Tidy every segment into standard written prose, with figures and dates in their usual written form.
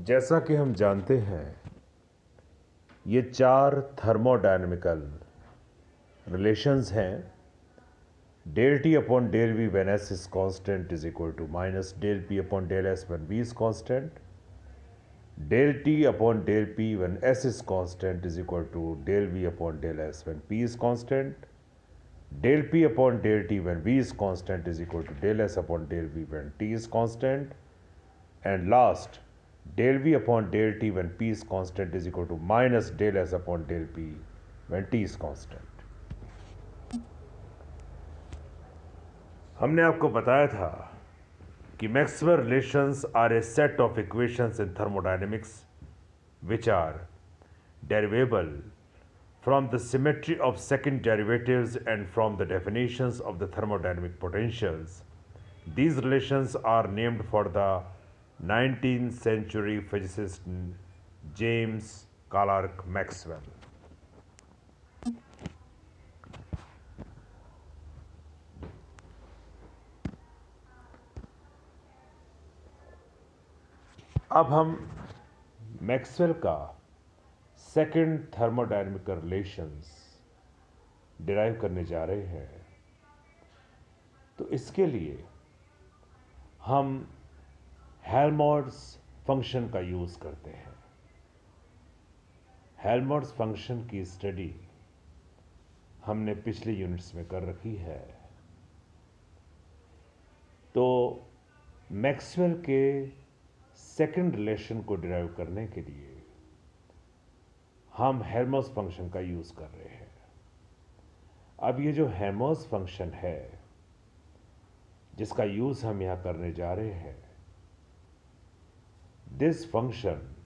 जैसा कि हम जानते हैं, ये चार थर्मोडायनेमिकल रिलेशंस हैं। del T upon del V when S is constant is equal to minus del P upon del S when V is constant. Del T upon del P when S is constant is equal to del V upon del S when P is constant. Del P upon del T when V is constant is equal to del S upon del V when T is constant. And last, del V upon del T when P is constant is equal to minus del S upon del P when T is constant. हमने आपको बताया था कि Maxwell relations are a set of equations in thermodynamics which are derivable from the symmetry of second derivatives and from the definitions of the thermodynamic potentials. These relations are named for the 19th century physicist James Clerk Maxwell. अब हम Maxwell का second thermodynamical relations derive करने जा रहे हैं। तो इसके लिए हम हेल्महोल्ट्ज़ फंक्शन का यूज़ करते हैं। हेल्महोल्ट्ज़ फंक्शन की स्टडी हमने पिछले यूनिट्स में कर रखी है। तो मैक्सवेल के सेकंड रिलेशन को डिराइव करने के लिए हम हेल्महोल्ट्ज़ फंक्शन का यूज़ कर रहे हैं। अब ये जो हेल्महोल्ट्ज़ फंक्शन है जिसका यूज़ हम यहाँ करने जा रहे हैं, this function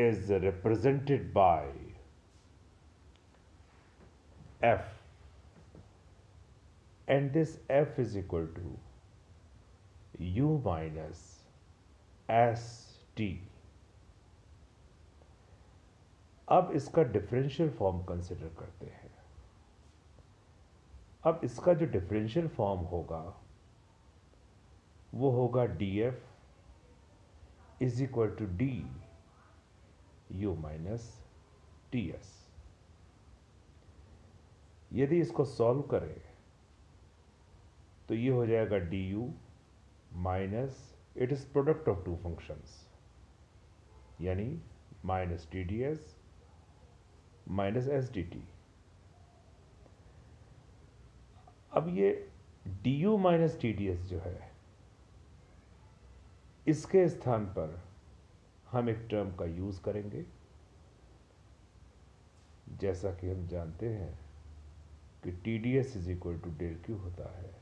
is represented by f and this f is equal to u minus st। अब इसका डिफरेंशियल फॉर्म कंसिडर करते हैं। अब इसका जो डिफरेंशियल फॉर्म होगा वो होगा df is equal to D U minus ts। यदि इसको सॉल्व करें तो ये हो जाएगा du minus, it is product of two functions, यानी माइनस tds माइनस sdt। अब ये du माइनस tds जो है, इसके स्थान पर हम एक टर्म का यूज करेंगे। जैसा कि हम जानते हैं कि TDS is equal to del Q होता है।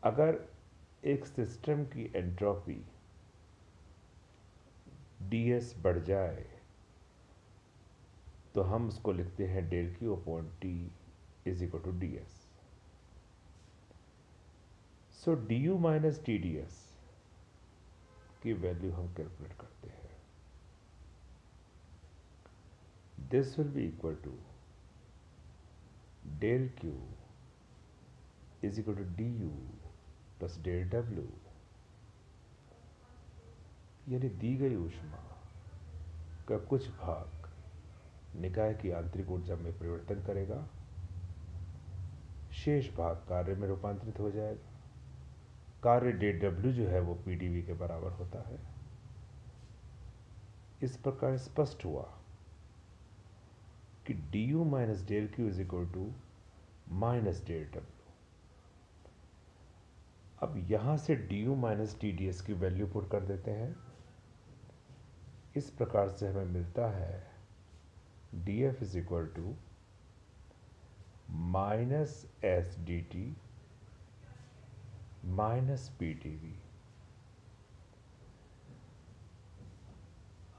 अगर एक सिस्टम की एंट्रोपी DS बढ़ जाए तो हम उसको लिखते हैं del Q upon T is equal to DS। So du minus TDS की वैल्यू हम कैलकुलेट करते हैं। This will be equal to del Q is equal to du plus del w, यानी दी गई ऊष्मा का कुछ भाग निकाय की आंतरिक ऊर्जा में परिवर्तन करेगा, शेष भाग कार्य में रूपांतरित हो जाएगा। कार्य डेल w जो है वो pdv के बराबर होता है। इस प्रकार स्पष्ट हुआ कि du minus del Q is equal to minus del w। अब यहां से du माइनस TDS की वैल्यू पुट कर देते हैं। इस प्रकार से हमें मिलता है df is equal to minus sdt minus pdv।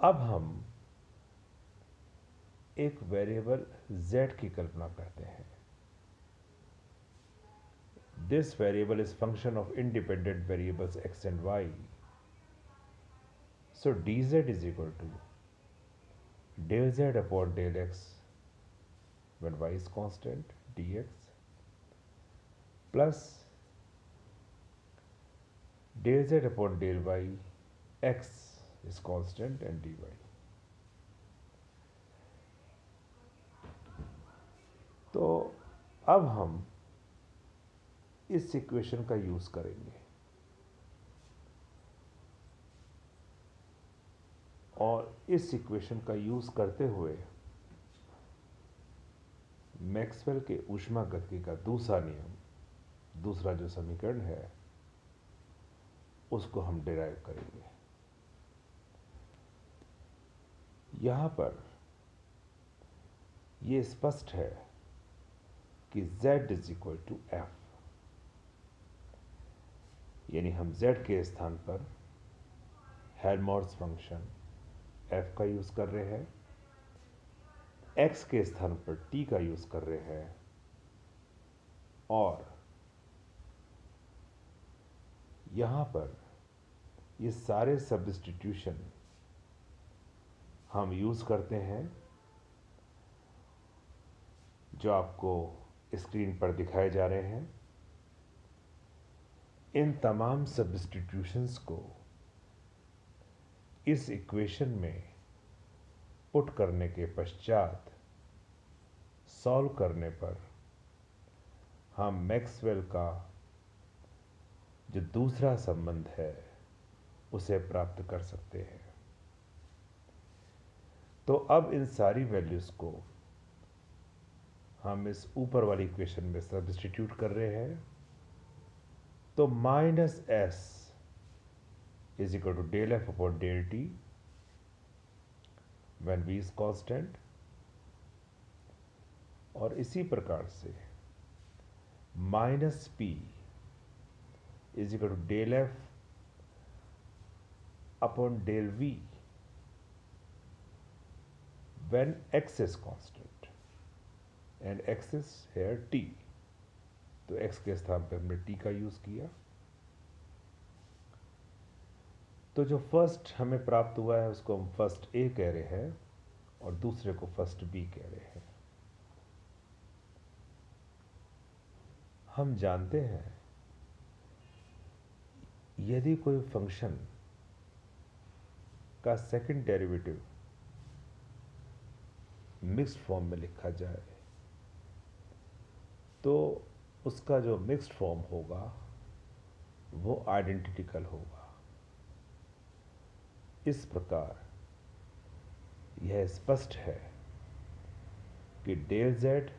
अब हम एक वेरिएबल z की कल्पना करते हैं। This variable is function of independent variables x and y. So dz is equal to del z upon del x when y is constant dx plus del z upon del y, x is constant and dy. तो अब हम इस equation का use करेंगे और इस equation का use करते हुए मैक्सवेल के ऊष्मागतिकी का दूसरा नियम, दूसरा जो समीकरण है, उसको हम डिराइव करेंगे। यहां पर यह स्पष्ट है कि z is equal to F, यानी हम z के स्थान पर हेल्महोल्ट्ज फंक्शन f का यूज कर रहे हैं, x के स्थान पर t का यूज कर रहे हैं और यहां पर ये सारे सब्स्टिट्यूशन हम यूज करते हैं जो आपको स्क्रीन पर दिखाए जा रहे हैं। इन तमाम सब्स्टिट्यूशंस को इस इक्वेशन में पुट करने के पश्चात सॉल्व करने पर हम मैक्सवेल का जो दूसरा संबंध है उसे प्राप्त कर सकते हैं। तो अब इन सारी वैल्यूज को हम इस ऊपर वाली इक्वेशन में सब्स्टिट्यूट कर रहे हैं। तो minus S is equal to del F upon del T when V is constant, और इसी प्रकार से minus P is equal to del F upon del V when x is constant and x is here t, तो x के स्थान पे हमने t का यूज किया। तो जो फर्स्ट हमें प्राप्त हुआ है उसको हम फर्स्ट a कह रहे हैं और दूसरे को फर्स्ट b कह रहे हैं। हम जानते हैं यदि कोई फंक्शन का सेकंड डेरिवेटिव मिक्स्ड फॉर्म में लिखा जाए तो उसका जो मिक्स्ड फॉर्म होगा वो आइडेंटिकल होगा। इस प्रकार यह स्पष्ट है कि del z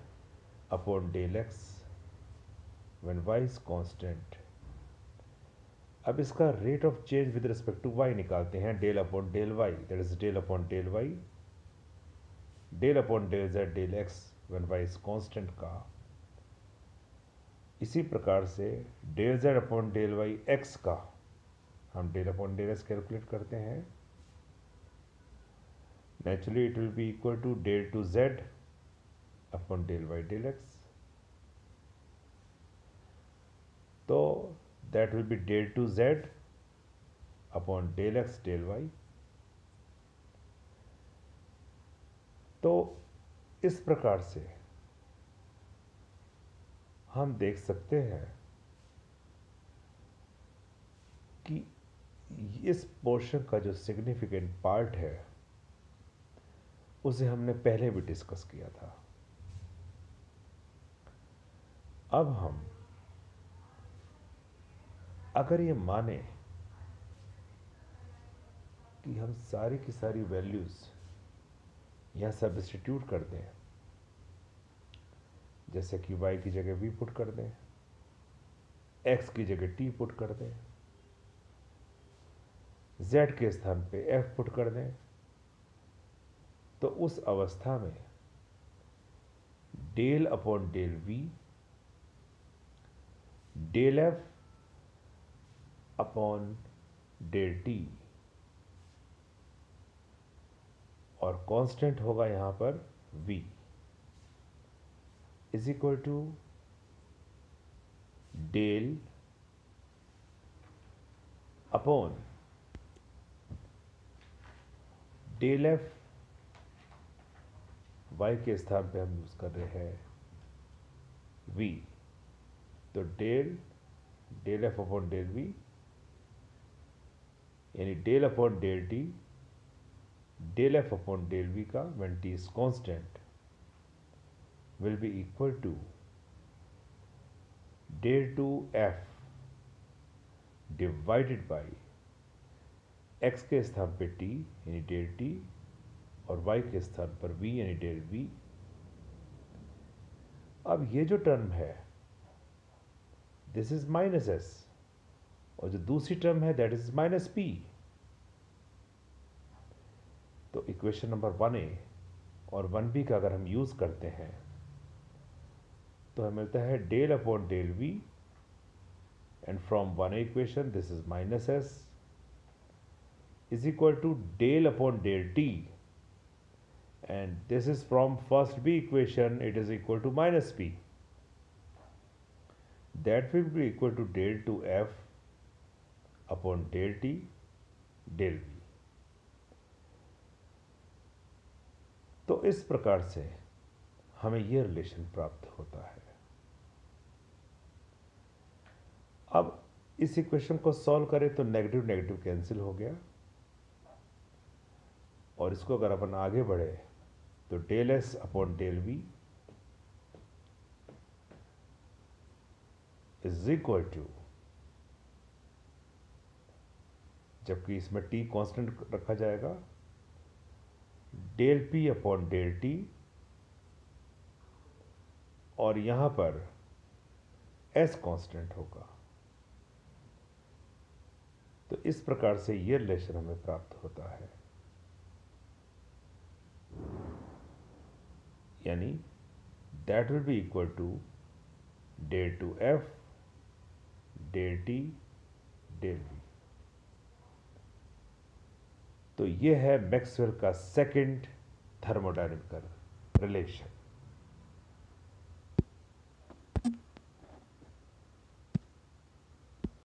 upon del x when y is constant. अब इसका rate of change with respect to y निकालते हैं, del upon del y, that is del upon del y, del upon del z del x when y is constant का। इसी प्रकार से del z upon del y x का हम del upon del x calculate करते हैं। Naturally it will be equal to del two z upon del y del x, तो that will be del two z upon del x del y। तो इस प्रकार से हम देख सकते हैं कि इस पोर्शन का जो सिग्निफिकेंट पार्ट है उसे हमने पहले भी डिस्कस किया था। अब हम अगर ये माने कि हम सारी की सारी वैल्यूज यहां सब्स्टिट्यूट कर दें, जैसे कि y की जगह v पुट कर दें, x की जगह t पुट कर दें, z के स्थान पे f पुट कर दें, तो उस अवस्था में del upon del v del f upon del t और कांस्टेंट होगा यहां पर v is equal to del upon del F, y के स्थान पे हम यूज कर रहे हैं v, तो del F upon del v यानी del upon del T del F upon del V का when T is constant will be equal to del two F divided by X के स्थान पे टी यानी डेल टी और Y के स्थान पर वी यानी डेल वी। अब ये जो टर्म है दिस इज माइनस एस और जो दूसरी टर्म है दैट इज माइनस पी। तो इक्वेशन नंबर 1A और 1B का अगर हम यूज करते हैं तो हमें मिलता है del upon del V and from 1A equation this is minus S is equal to del upon del T and this is from first B equation it is equal to minus P. That will be equal to del to F upon del T del V. तो इस प्रकार से हमें यह relation प्राप्त होता है। अब इस इक्वेशन को सॉल्व करें तो नेगेटिव नेगेटिव कैंसिल हो गया और इसको अगर अपन आगे बढ़े तो del S upon del V is equal to, जबकि इसमें टी कांस्टेंट रखा जाएगा, del P upon del T और यहां पर एस कांस्टेंट होगा। तो इस प्रकार से यह रिलेशन हमें प्राप्त होता है, यानी that will be equal to del two F del T del V. तो यह है मैक्सवेल का सेकंड थर्मोडायनेमिकल रिलेशन।